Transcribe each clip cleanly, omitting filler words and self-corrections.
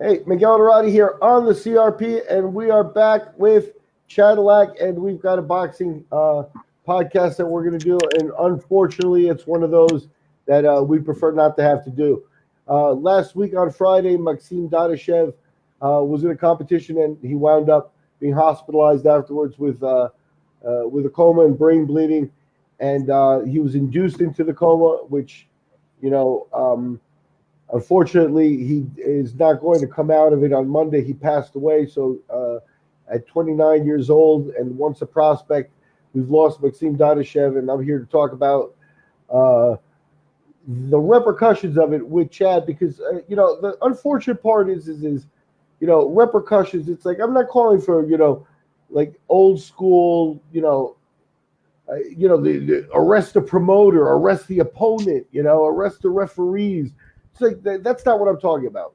Hey, Miguel Iturrate here on the CRP, and we are back with Chadillac, and we've got a boxing podcast that we're going to do. And unfortunately, it's one of those that we prefer not to have to do. Last week on Friday, Maxim Dadashev was in a competition, and he wound up being hospitalized afterwards with a coma and brain bleeding, and he was induced into the coma, which, unfortunately, he is not going to come out of it on Monday. He passed away. So at 29 years old and once a prospect, we've lost Maxim Dadashev, and I'm here to talk about the repercussions of it with Chad, because, the unfortunate part is repercussions. It's like, I'm not calling for, like old school, the arrest the promoter, arrest the opponent, arrest the referees. It's like that's not what I'm talking about.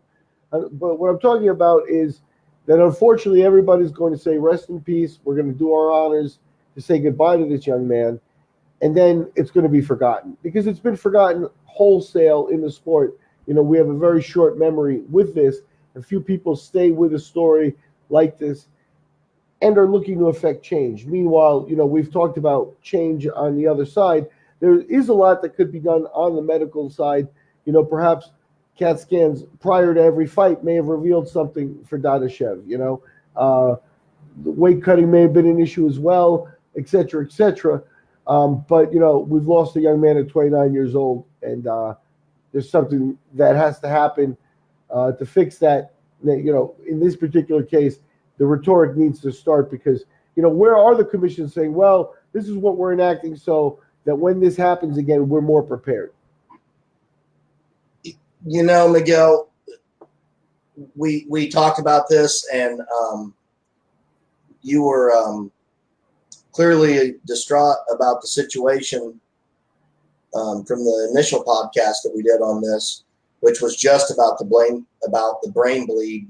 But what I'm talking about is that unfortunately everybody's going to say rest in peace. We're going to do our honors to say goodbye to this young man, and then it's going to be forgotten, because it's been forgotten wholesale in the sport. We have a very short memory with this. A few people stay with a story like this and are looking to affect change. Meanwhile, we've talked about change on the other side. There is a lot that could be done on the medical side. Perhaps CAT scans prior to every fight may have revealed something for Dadashev. The weight cutting may have been an issue as well, et cetera, et cetera. But, we've lost a young man at 29 years old, and there's something that has to happen to fix that. In this particular case, the rhetoric needs to start, because, where are the commissions saying, well, this is what we're enacting so that when this happens again, we're more prepared? Miguel, we talked about this, and you were clearly distraught about the situation from the initial podcast that we did on this, which was just about the brain bleed.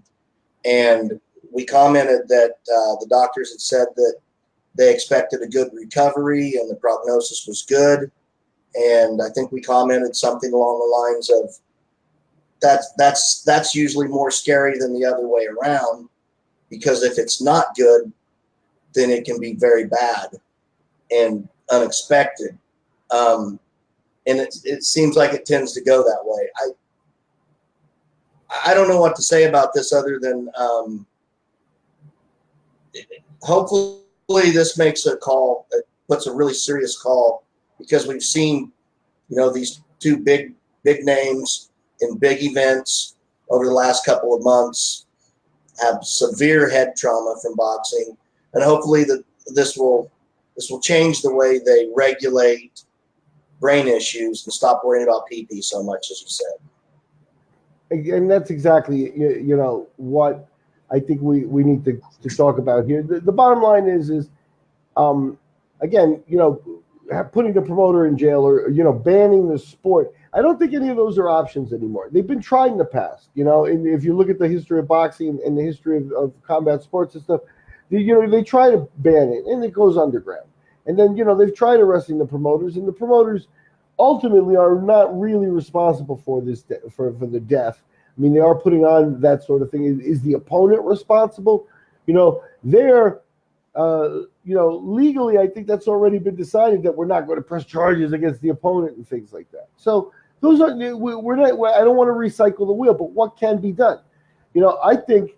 And we commented that the doctors had said that they expected a good recovery and the prognosis was good. And I think we commented something along the lines of, that's usually more scary than the other way around, because if it's not good, then it can be very bad and unexpected. And it seems like it tends to go that way. I don't know what to say about this other than hopefully this makes a call, that puts a really serious call, because we've seen, these two big names in big events over the last couple of months have severe head trauma from boxing, and hopefully this will change the way they regulate brain issues and stop worrying about PP so much, as you said. And that's exactly what I think we need to talk about here. The bottom line is again, putting the promoter in jail, or banning the sport. I don't think any of those are options anymore. They've been tried in the past. And if you look at the history of boxing and the history of combat sports and stuff, they try to ban it, and it goes underground. And then they've tried arresting the promoters, and the promoters ultimately are not really responsible for this for the death. I mean, they are putting on that sort of thing. Is the opponent responsible? They're legally, I think that's already been decided, that we're not going to press charges against the opponent and things like that. So those are, we're not. I don't want to recycle the wheel, but what can be done? I think,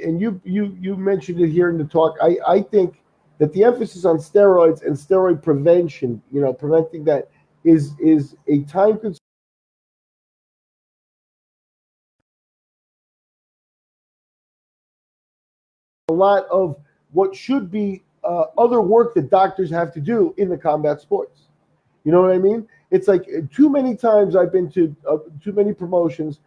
and you mentioned it here in the talk. I think that the emphasis on steroids and steroid prevention, preventing that, is a time-consuming. A lot of what should be other work that doctors have to do in the combat sports. You know what I mean? It's like too many times I've been to too many promotions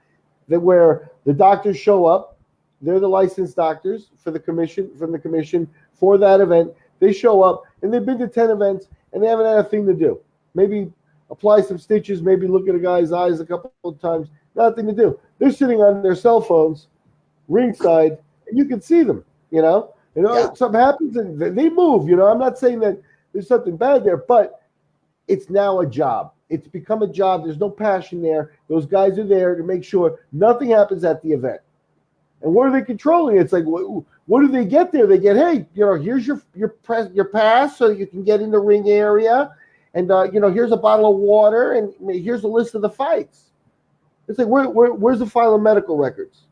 where the doctors show up. They're the licensed doctors for the commission, from the commission for that event. They show up, and they've been to 10 events, and they haven't had a thing to do. Maybe apply some stitches, maybe look at a guy's eyes a couple of times. Nothing to do. They're sitting on their cell phones ringside, and you can see them, Yeah. Something happens, and they move. I'm not saying that there's something bad there, but it's now a job. It's become a job. There's no passion there. Those guys are there to make sure nothing happens at the event. And what are they controlling? It's like, what do they get there? They get, hey, here's your pass so you can get in the ring area, and here's a bottle of water, and here's a list of the fights. It's like, where's the file of medical records?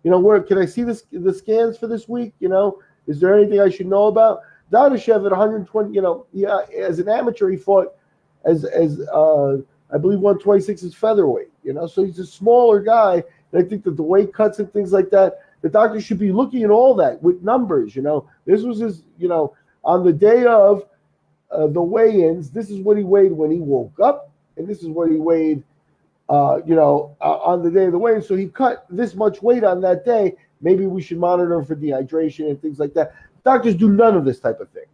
Where can I see the scans for this week? Is there anything I should know about? Dadashev at 120, as an amateur, he fought as I believe 126 is featherweight, so he's a smaller guy. And I think that the weight cuts and things like that, the doctor should be looking at all that with numbers. This was his, on the day of the weigh-ins, this is what he weighed when he woke up, and this is what he weighed, on the day of the weigh-in. So he cut this much weight on that day. Maybe we should monitor him for dehydration and things like that. Doctors do none of this type of thing.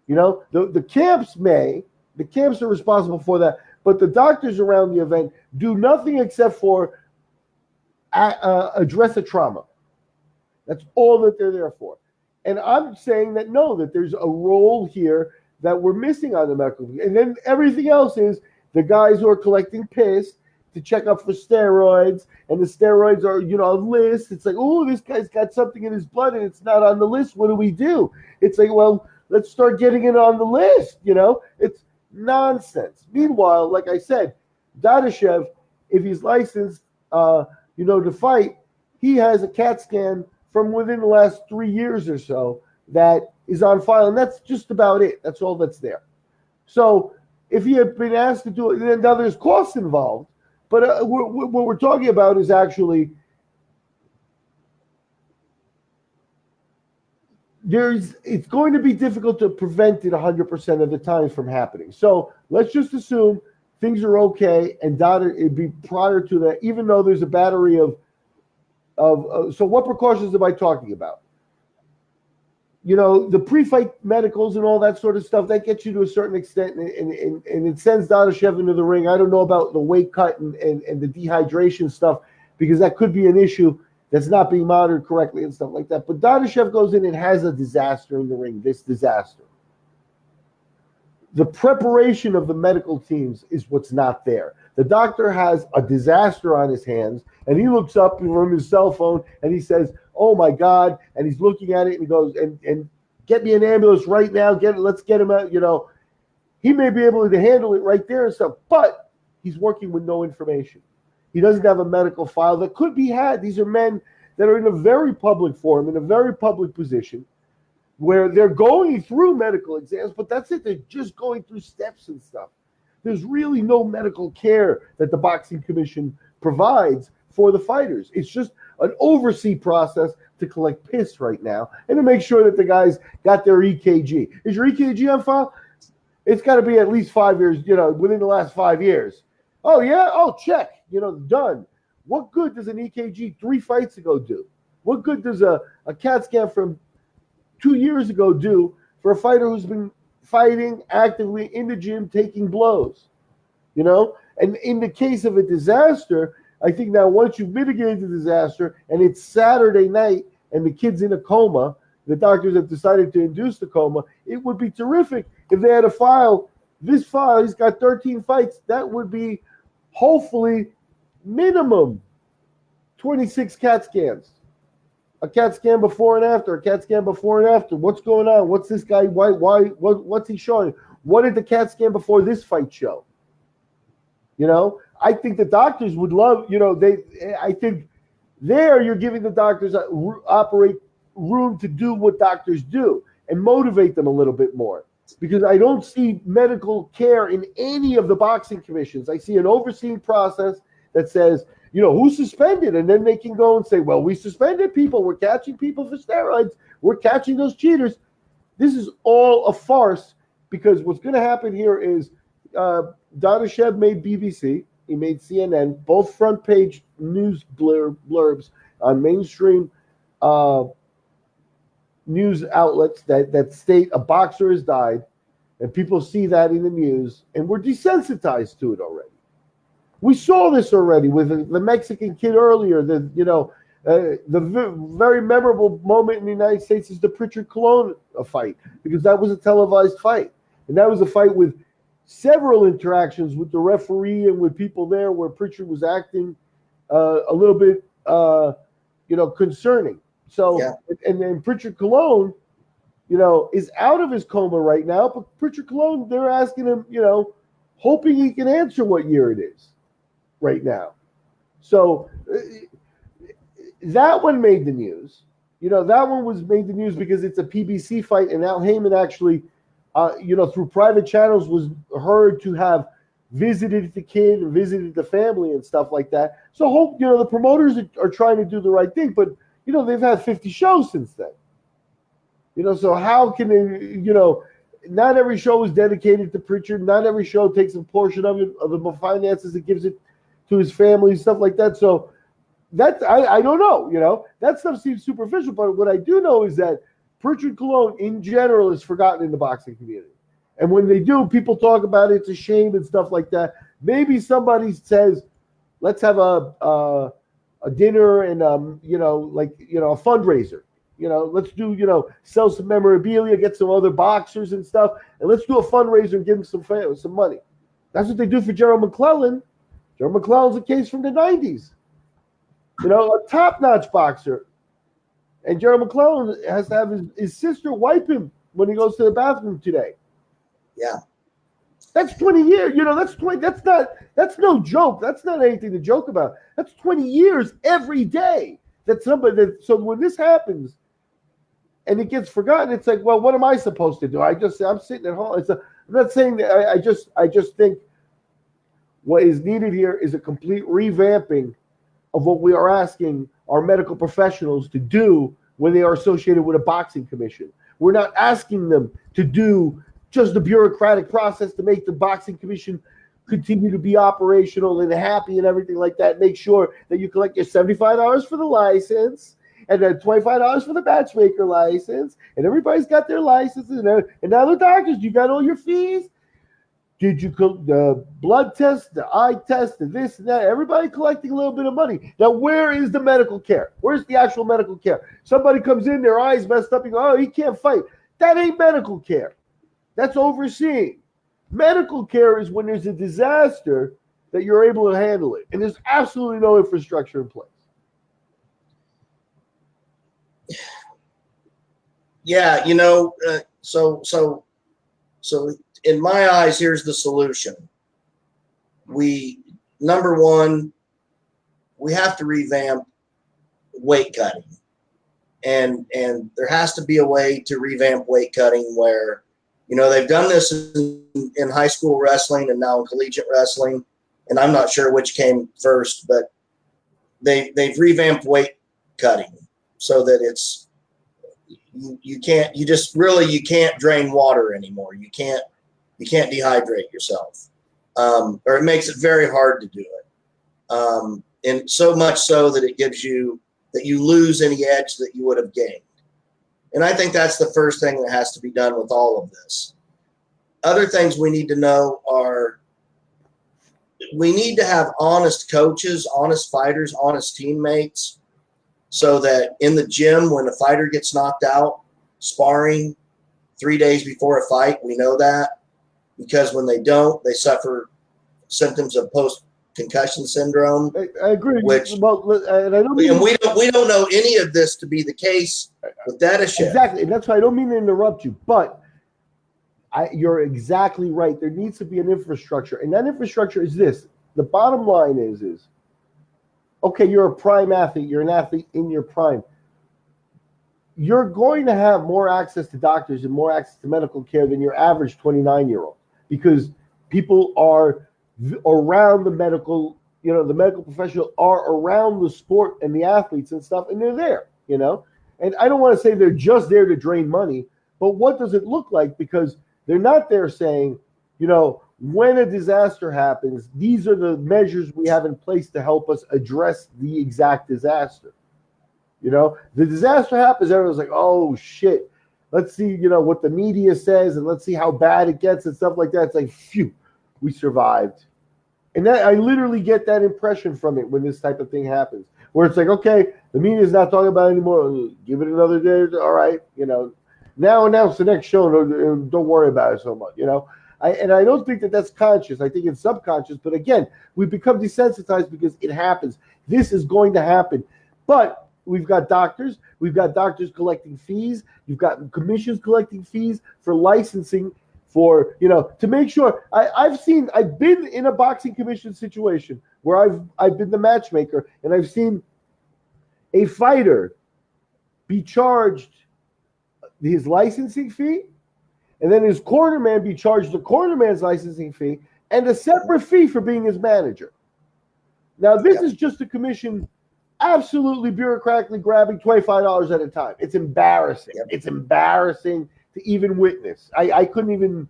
The camps the camps are responsible for that, but the doctors around the event do nothing except for address a trauma. That's all that they're there for. And I'm saying that no, that there's a role here that we're missing on the medical. And then everything else is the guys who are collecting piss to check up for steroids, and the steroids are, a list. It's like, oh, this guy's got something in his blood and it's not on the list. What do we do? It's like, well, let's start getting it on the list. It's nonsense. Meanwhile, like I said, Dadashev, if he's licensed, to fight, he has a CAT scan from within the last 3 years or so that is on file, and that's just about it. That's all that's there. So if he had been asked to do it, then now there's costs involved. But what we're talking about is actually it's going to be difficult to prevent it 100% of the time from happening. So let's just assume things are okay, and it'd be prior to that, even though there's a battery of so what precautions am I talking about? The pre-fight medicals and all that sort of stuff, that gets you to a certain extent, and it sends Dadashev into the ring. I don't know about the weight cut and the dehydration stuff, because that could be an issue that's not being monitored correctly and stuff like that. But Dadashev goes in and has a disaster in the ring, this disaster. The preparation of the medical teams is what's not there. The doctor has a disaster on his hands, and he looks up from his cell phone and he says, oh my God, and he's looking at it and he goes, and get me an ambulance right now, let's get him out, He may be able to handle it right there and stuff, but he's working with no information. He doesn't have a medical file that could be had. These are men that are in a very public forum, in a very public position, where they're going through medical exams, but that's it. They're just going through steps and stuff. There's really no medical care that the Boxing Commission provides for the fighters. It's just an oversee process to collect piss right now and to make sure that the guys got their EKG. Is your EKG on file? It's got to be at least 5 years, within the last 5 years. Oh, yeah? Oh, check. Done. What good does an EKG 3 fights ago do? What good does a CAT scan from 2 years ago do for a fighter who's been fighting actively in the gym, taking blows? And in the case of a disaster, I think now once you've mitigated the disaster and it's Saturday night and the kid's in a coma, the doctors have decided to induce the coma, it would be terrific if they had a file. This file, he's got 13 fights. That would be hopefully minimum 26 CAT scans. A CAT scan before and after, a CAT scan before and after. What's going on? What's this guy? What's he showing? What did the CAT scan before this fight show? I think the doctors would love, I think there you're giving the doctors operate room to do what doctors do and motivate them a little bit more. Because I don't see medical care in any of the boxing commissions. I see an overseeing process that says, who's suspended? And then they can go and say, well, we suspended people. We're catching people for steroids. We're catching those cheaters. This is all a farce, because what's going to happen here is Dadashev made BBC. He made CNN, both front page news blurbs on mainstream news outlets that state a boxer has died, and people see that in the news, and we're desensitized to it already. We saw this already with the Mexican kid earlier. The very memorable moment in the United States is the Pritchard Colon fight, because that was a televised fight, and that was a fight with several interactions with the referee and with people there, where Pritchard was acting a little bit concerning. So, Yeah. and then Pritchard Cologne, is out of his coma right now. But Pritchard Cologne, they're asking him, hoping he can answer what year it is right now. So that one made the news. That one was made the news because it's a PBC fight, and Al Heyman actually, through private channels was heard to have visited the kid, visited the family and stuff like that. So hope, the promoters are trying to do the right thing, but, they've had 50 shows since then. So how can they, not every show is dedicated to Pritchard. Not every show takes a portion of it, of the finances, and gives it to his family, stuff like that. So that, I don't know, that stuff seems superficial, but what I do know is that Pritchard Cologne in general is forgotten in the boxing community. And when they do, people talk about it, it's a shame and stuff like that. Maybe somebody says, let's have a dinner and, a fundraiser. Let's do, sell some memorabilia, get some other boxers and stuff, and let's do a fundraiser and give them some money. That's what they do for Gerald McClellan. Gerald McClellan's a case from the 90s. A top-notch boxer. And Gerald McClellan has to have his sister wipe him when he goes to the bathroom today. Yeah. That's 20 years. That's no joke. That's not anything to joke about. That's 20 years every day so when this happens and it gets forgotten, it's like, well, what am I supposed to do? I'm sitting at home. I'm not saying that. I just think what is needed here is a complete revamping of what we are asking our medical professionals to do when they are associated with a boxing commission. We're not asking them to do just the bureaucratic process to make the boxing commission continue to be operational and happy and everything like that. Make sure that you collect your $75 for the license and then $25 for the matchmaker license, and everybody's got their licenses. And now the doctors, you got all your fees. Did you the blood test, the eye test, the this and that? Everybody collecting a little bit of money. Now, where is the medical care? Where's the actual medical care? Somebody comes in, their eyes messed up, you go, oh, he can't fight. That ain't medical care. That's overseeing. Medical care is when there's a disaster that you're able to handle it. And there's absolutely no infrastructure in place. Yeah, so in my eyes, here's the solution. Number one, we have to revamp weight cutting. And there has to be a way to revamp weight cutting where, they've done this in high school wrestling and now in collegiate wrestling. And I'm not sure which came first, but they've revamped weight cutting so that it's, you can't drain water anymore. You can't dehydrate yourself. Or it makes it very hard to do it. And so much so that you lose any edge that you would have gained. And I think that's the first thing that has to be done with all of this. Other things we need to know are we need to have honest coaches, honest fighters, honest teammates, so that in the gym, when a fighter gets knocked out, sparring 3 days before a fight, we know that, because when they don't, they suffer symptoms of post-concussion syndrome. I agree. And we don't know any of this to be the case with Dadashev. Exactly, and that's why I don't mean to interrupt you, but you're exactly right. There needs to be an infrastructure, and that infrastructure is this. The bottom line is okay, you're a prime athlete. You're an athlete in your prime. You're going to have more access to doctors and more access to medical care than your average 29-year-old, because people are around the medical, the medical professional are around the sport and the athletes and stuff, and they're there, And I don't want to say they're just there to drain money, but what does it look like? Because they're not there saying, when a disaster happens, these are the measures we have in place to help us address the exact disaster. The disaster happens, everyone's like, oh, shit. Let's see, what the media says, and let's see how bad it gets and stuff like that. It's like, phew, we survived. And that I literally get that impression from it when this type of thing happens, where it's like, okay, the media's not talking about it anymore. Give it another day. All right, now announce the next show. Don't worry about it so much, I don't think that that's conscious. I think it's subconscious. But again, we become desensitized because it happens. This is going to happen. But we've got doctors collecting fees. You've got commissions collecting fees for licensing, for, you know, to make sure. I've been in a boxing commission situation where I've been the matchmaker, and I've seen a fighter be charged his licensing fee, and then his cornerman be charged the cornerman's licensing fee and a separate fee for being his manager. Now, this is just a commission absolutely bureaucratically grabbing $25 at a time. It's embarrassing. It's embarrassing to even witness. I couldn't even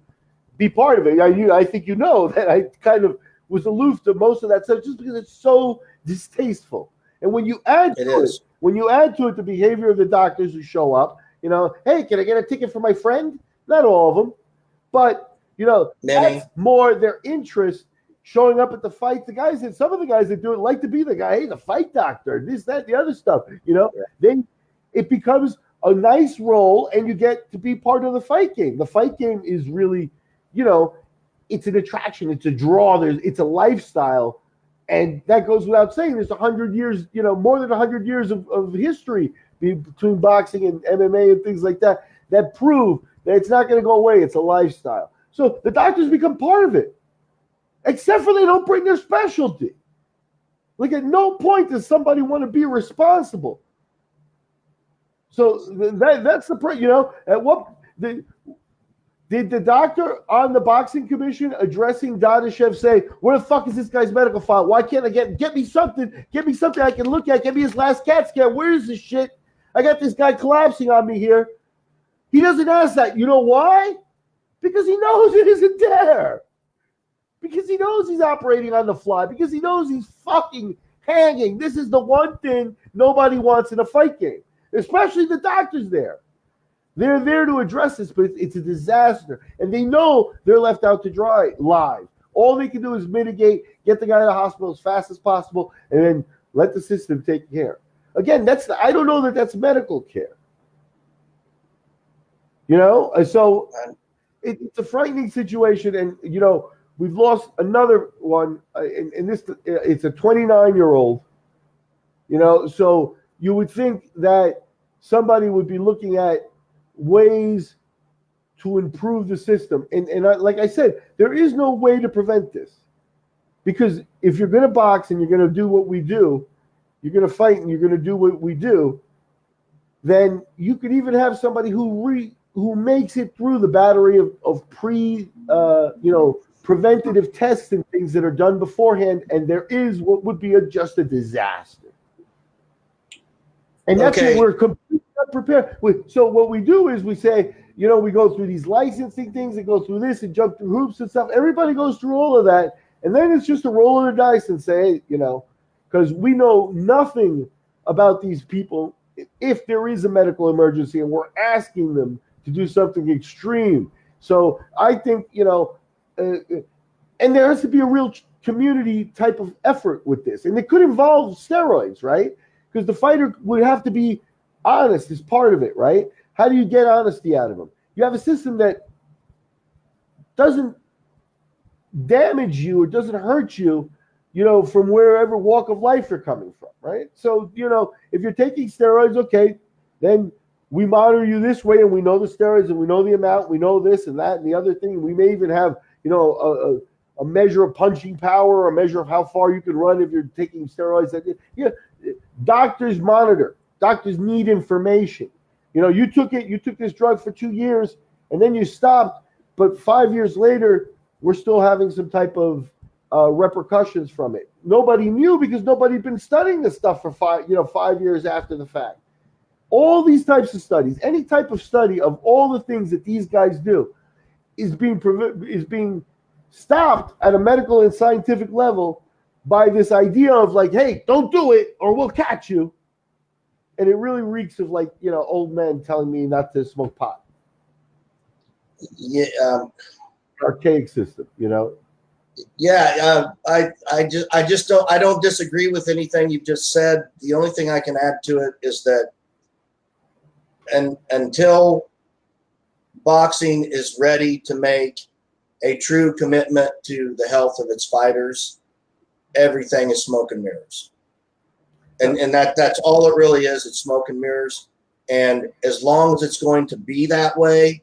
be part of it. I think you know that I kind of was aloof to most of that stuff just because it's so distasteful. And when you add to it the behavior of the doctors who show up, you know, hey, can I get a ticket for my friend? Not all of them, but, you know, that's more their interest showing up at the fight. The guys, and some of the guys that do it like to be the guy, hey, the fight doctor, this, that, the other stuff, you know. Then it becomes a nice role, and you get to be part of the fight game. The fight game is really, you know, it's an attraction, it's a draw, it's a lifestyle, and that goes without saying. There's 100 years, you know, more than 100 years of history between boxing and MMA and things like that that prove that it's not going to go away. It's a lifestyle. So the doctors become part of it, except for they don't bring their specialty. Like, at no point does somebody want to be responsible. So that's the, you know, at what did the doctor on the boxing commission addressing Dadashev say, where the fuck is this guy's medical file? Why can't I get me something I can look at, get me his last CAT scan? Where is this shit? I got this guy collapsing on me here. He doesn't ask that. You know why? Because he knows it isn't there. Because he knows he's operating on the fly. Because he knows he's fucking hanging. This is the one thing nobody wants in a fight game, especially the doctors there. They're there to address this, but it's a disaster. And they know they're left out to dry live. All they can do is mitigate, get the guy to the hospital as fast as possible, and then let the system take care. Again, I don't know that that's medical care. You know? So it's a frightening situation. And, you know, we've lost another one. And this, it's a 29-year-old. You know, so you would think that somebody would be looking at ways to improve the system. And like I said, there is no way to prevent this. Because if you're going to box and you're going to do what we do, you're going to fight and you're going to do what we do, then you could even have somebody who makes it through the battery of preventative tests and things that are done beforehand, and there is what would be just a disaster. And that's what we're completely unprepared with. So what we do is we say, you know, we go through these licensing things and go through this and jump through hoops and stuff. Everybody goes through all of that. And then it's just a roll of the dice and say, hey, you know, because we know nothing about these people if there is a medical emergency and we're asking them to do something extreme. So I think, you know, and there has to be a real community type of effort with this. And it could involve steroids, right? Because the fighter would have to be honest as part of it, right? How do you get honesty out of them? You have a system that doesn't damage you or doesn't hurt you, you know, from wherever walk of life you're coming from, right? So, you know, if you're taking steroids, okay, then we monitor you this way, and we know the steroids, and we know the amount, we know this and that and the other thing. We may even have, you know, a measure of punching power, or a measure of how far you can run if you're taking steroids. Doctors monitor. Doctors need information. You know, you took this drug for 2 years, and then you stopped, but 5 years later, we're still having some type of repercussions from it. Nobody knew because nobody'd been studying this stuff for 5 years after the fact. All these types of studies, any type of study of all the things that these guys do, is being stopped at a medical and scientific level by this idea of like, hey, don't do it or we'll catch you. And it really reeks of, like, you know, old men telling me not to smoke pot. Yeah. Archaic system, you know. Yeah, I don't disagree with anything you've just said. The only thing I can add to it is that until boxing is ready to make a true commitment to the health of its fighters, everything is smoke and mirrors. And that's all it really is. It's smoke and mirrors. And as long as it's going to be that way,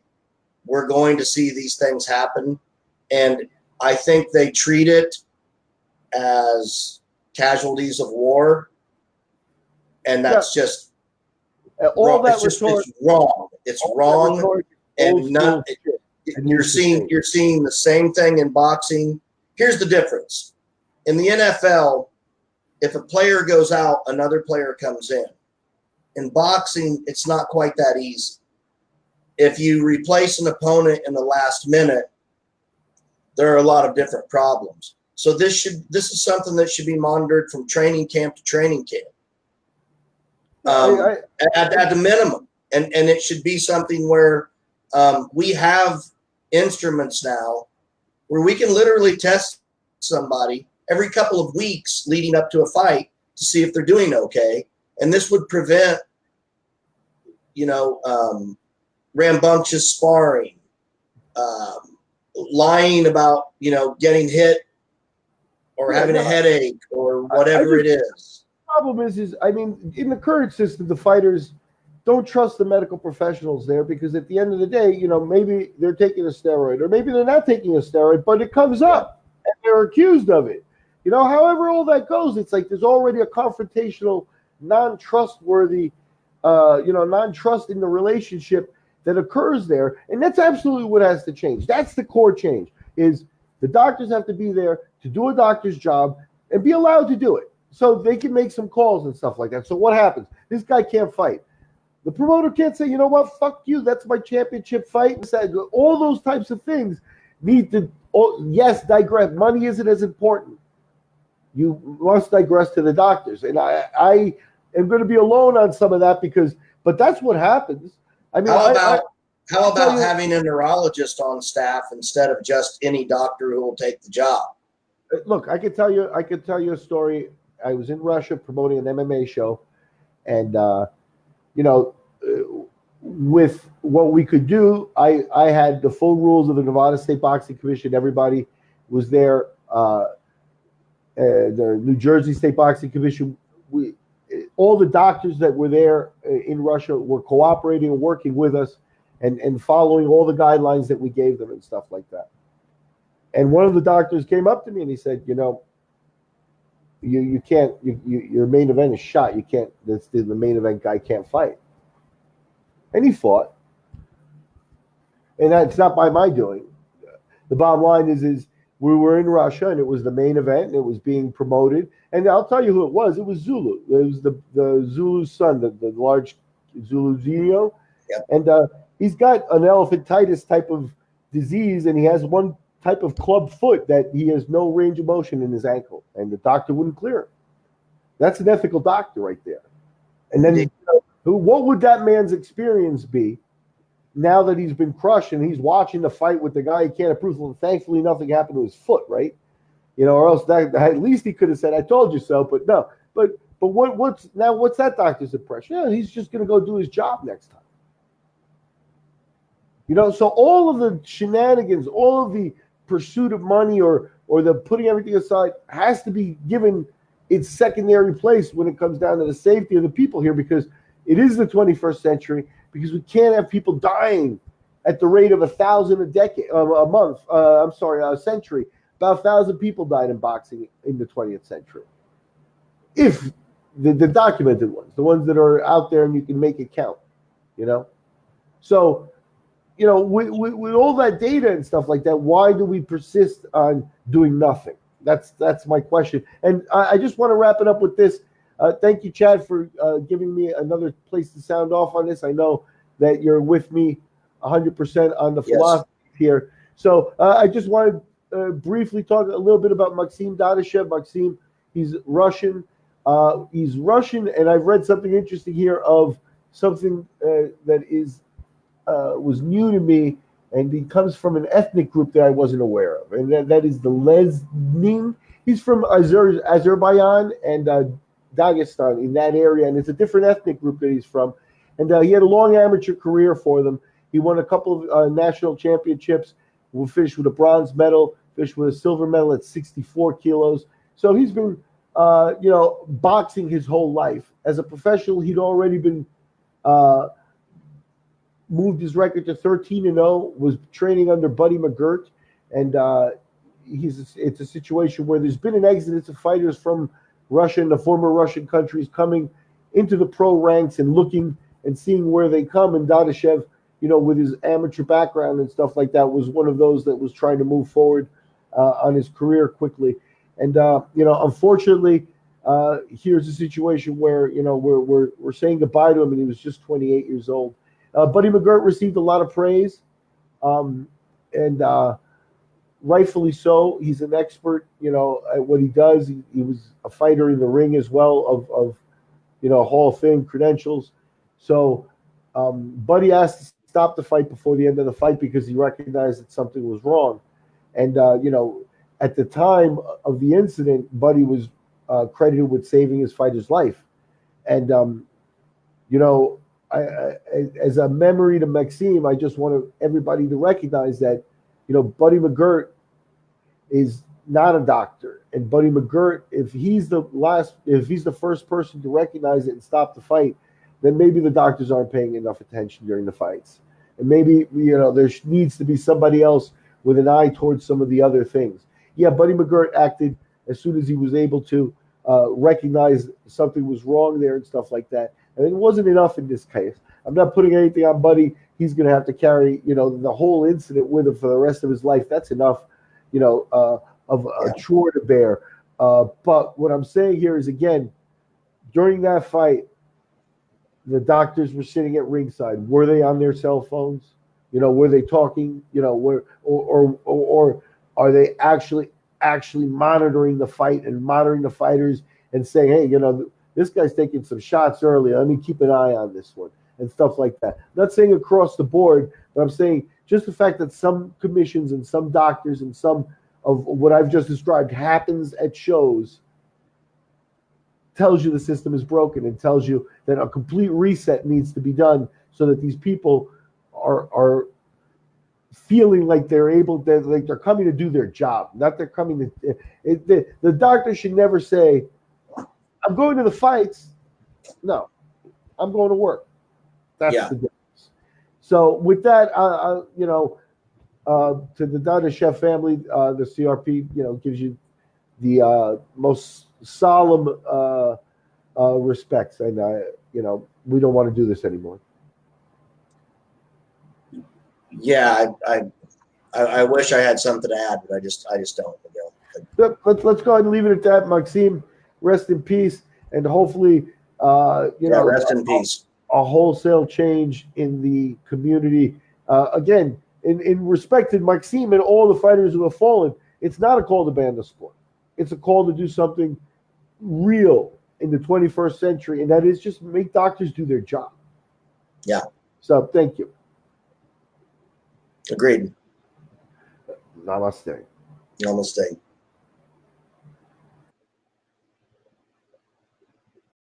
we're going to see these things happen. And I think they treat it as casualties of war. And that's just all wrong. that It's wrong. It's wrong. And you're seeing the same thing in boxing. Here's the difference. In the NFL, if a player goes out, another player comes in. In boxing, it's not quite that easy. If you replace an opponent in the last minute, there are a lot of different problems. So this is something that should be monitored from training camp to training camp, at the minimum. And it should be something where we have instruments now where we can literally test somebody every couple of weeks leading up to a fight to see if they're doing okay. And this would prevent, rambunctious sparring, lying about, getting hit or having a headache or whatever it is. The problem is, I mean, in the current system, the fighters don't trust the medical professionals there because at the end of the day, maybe they're taking a steroid or maybe they're not taking a steroid, but it comes up and they're accused of it. However all that goes, it's like there's already a confrontational, non-trustworthy, non-trust in the relationship that occurs there. And that's absolutely what has to change. That's the core change, is the doctors have to be there to do a doctor's job and be allowed to do it so they can make some calls and stuff like that. So what happens? This guy can't fight. The promoter can't say, you know what, fuck you, that's my championship fight. All those types of things need to, digress. Money isn't as important. You must digress to the doctors. And I am going to be alone on some of that but that's what happens. I mean, how about having a neurologist on staff instead of just any doctor who will take the job? Look, I could tell you a story. I was in Russia promoting an MMA show, and with what we could do, I had the full rules of the Nevada State Boxing Commission. Everybody was there. The New Jersey State Boxing Commission. All the doctors that were there in Russia were cooperating and working with us and following all the guidelines that we gave them and stuff like that. And one of the doctors came up to me and he said, you can't, your main event is shot. You can't, the main event guy can't fight. And he fought. And that's not by my doing. The bottom line is we were in Russia and it was the main event and it was being promoted. And I'll tell you who it was. It was Zulu. It was the Zulu's son, the large Zulu Zio. Yep. And he's got an elephantitis type of disease, and he has one type of club foot that he has no range of motion in his ankle, and the doctor wouldn't clear him. That's an ethical doctor right there. And then what would that man's experience be now that he's been crushed and he's watching the fight with the guy he can't approve of? Thankfully, nothing happened to his foot, right? Or else at least he could have said, "I told you so." But no. But what's that doctor's impression? Yeah, he's just going to go do his job next time. So all of the shenanigans, all of the pursuit of money or the putting everything aside has to be given its secondary place when it comes down to the safety of the people here, because it is the 21st century, because we can't have people dying at the rate of 1,000 a century. About 1,000 people died in boxing in the 20th century. If the documented ones, the ones that are out there and you can make it count, So, with all that data and stuff like that, why do we persist on doing nothing? That's my question. And I just want to wrap it up with this. Thank you, Chad, for giving me another place to sound off on this. I know that you're with me 100% on the philosophy here. So I just wanted to briefly talk a little bit about Maxim Dadashev. Maxim, he's Russian. And I've read something interesting here of something that was new to me, and he comes from an ethnic group that I wasn't aware of, and that is the Lesnin. He's from Azerbaijan and Dagestan, in that area, and it's a different ethnic group that he's from. And he had a long amateur career for them. He won a couple of national championships. We finished with a bronze medal, finished with a silver medal at 64 kilos. So he's been boxing his whole life. As a professional, he'd already been uh, moved his record to 13-0. Was training under Buddy McGirt, and it's a situation where there's been an exodus of fighters from Russia and the former Russian countries coming into the pro ranks and looking and seeing where they come. And Dadashev, with his amateur background and stuff like that, was one of those that was trying to move forward on his career quickly. And unfortunately, here's a situation where we're saying goodbye to him, and he was just 28 years old. Buddy McGirt received a lot of praise, and rightfully so. He's an expert, at what he does. He was a fighter in the ring as well of Hall of Fame credentials. So Buddy asked to stop the fight before the end of the fight because he recognized that something was wrong. And at the time of the incident, Buddy was credited with saving his fighter's life. And as a memory to Maxim, I just want everybody to recognize that, Buddy McGirt is not a doctor. And Buddy McGirt, if he's the first person to recognize it and stop the fight, then maybe the doctors aren't paying enough attention during the fights. And maybe, there needs to be somebody else with an eye towards some of the other things. Yeah, Buddy McGirt acted as soon as he was able to recognize something was wrong there and stuff like that. And it wasn't enough in this case. I'm not putting anything on Buddy. He's going to have to carry, the whole incident with him for the rest of his life. That's enough, of a chore to bear. But what I'm saying here is, again, during that fight, the doctors were sitting at ringside. Were they on their cell phones? Were they talking? Or are they actually monitoring the fight and monitoring the fighters and saying, hey, this guy's taking some shots earlier. Let me keep an eye on this one and stuff like that. I'm not saying across the board, but I'm saying just the fact that some commissions and some doctors and some of what I've just described happens at shows tells you the system is broken and tells you that a complete reset needs to be done so that these people are feeling like they're coming to do their job, not they're coming to. The doctor should never say, "I'm going to the fights." No, I'm going to work. That's the difference. So with that, to the Dadashev family, the CRP, gives you the most solemn respects, and we don't want to do this anymore. Yeah, I wish I had something to add, but I just don't. Let's go ahead and leave it at that, Maxim. Rest in peace, and hopefully, rest in peace. A wholesale change in the community. Again, in respect to Maxim and all the fighters who have fallen, it's not a call to ban the sport. It's a call to do something real in the 21st century, and that is just make doctors do their job. Yeah. So thank you. Agreed. Namaste. Namaste.